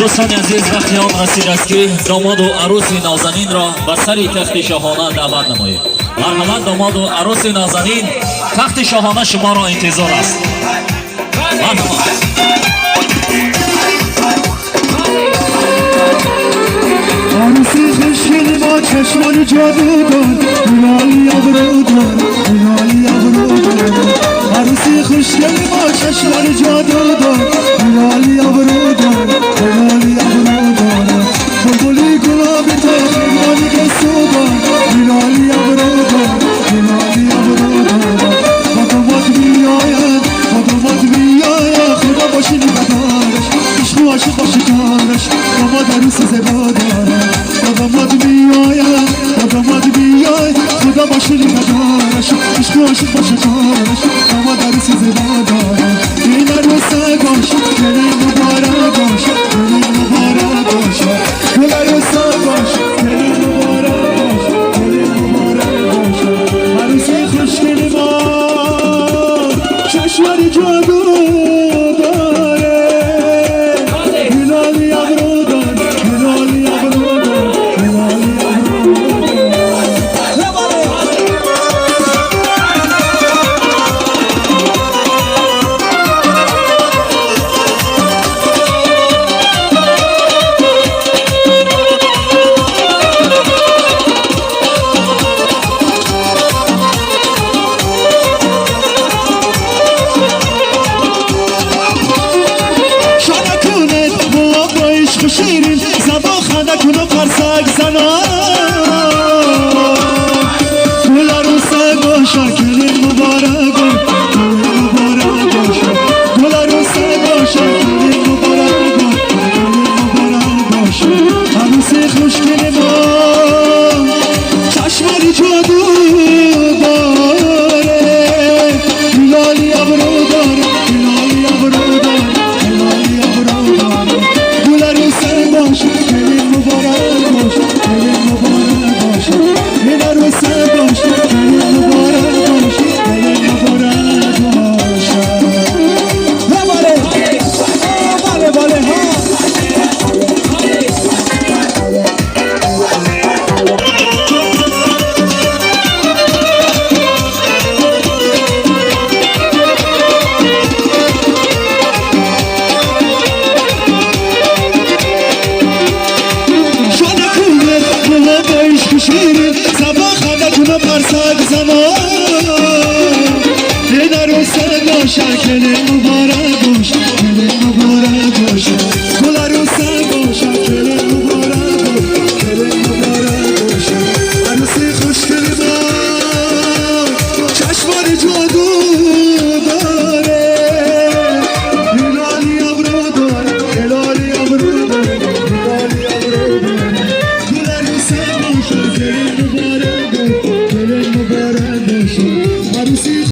دوستان عزیز وقتی آن رسید است که داماد و عروس نازنین را بر سر تخت شاهانه دعوت نمایید. مرحمت داماد و عروس نازنین، تخت شاهانه شما را انتظار است. عروسی خوشگل با چشمان جادوگر، میرالی ابرودار، میرالی ابرودار. عروسی خوشگل با چشمان جادوگر، میرالی ابرودار، میرالی ابرودار. بلبلی گلابی تو خیلی گسودار، میرالی ابرودار، میرالی ابرودار. خدمات بیاید، خدمات بیاید، خدا باشی نگهدارش، عشق و عاشق باشی کارش، داماد عروس زیبا داره. خدمات بیاید، خدمات بیاید، خدا باشی نگهدارش، عشق و عاشق باشی کارش، داماد عروس زیبا داره. این عروسه باش، دلین مبارک باش، دلین مبارک باش. گل عروسه باش، دلین مبارک باش، دلین مبارک باش. عروسی خوشگل ما چشمان جادو داره، میرالی ابرودار، میرالی ابرودار، میرالی ابرودار. شیرین زبا خنده کنو قرصک زنان، گل عروسه باشه کلین مبارک باشه، کلین مبارک باشه. گل عروسه باشه کلین مبارک باشه، کلین مبارک باشه. عروسی خوشگل ما چشمانی جادو داره، میرالی ابرودار، میرالی ابرودار، میرالی ابرودار. کلین مبارک باش، کلین مبارک باش. این عروسه باش، کلین مبارک باش، کلین مبارک باش. بله بله بله ها. شیرین زبا خنده کنو قرصک زنان،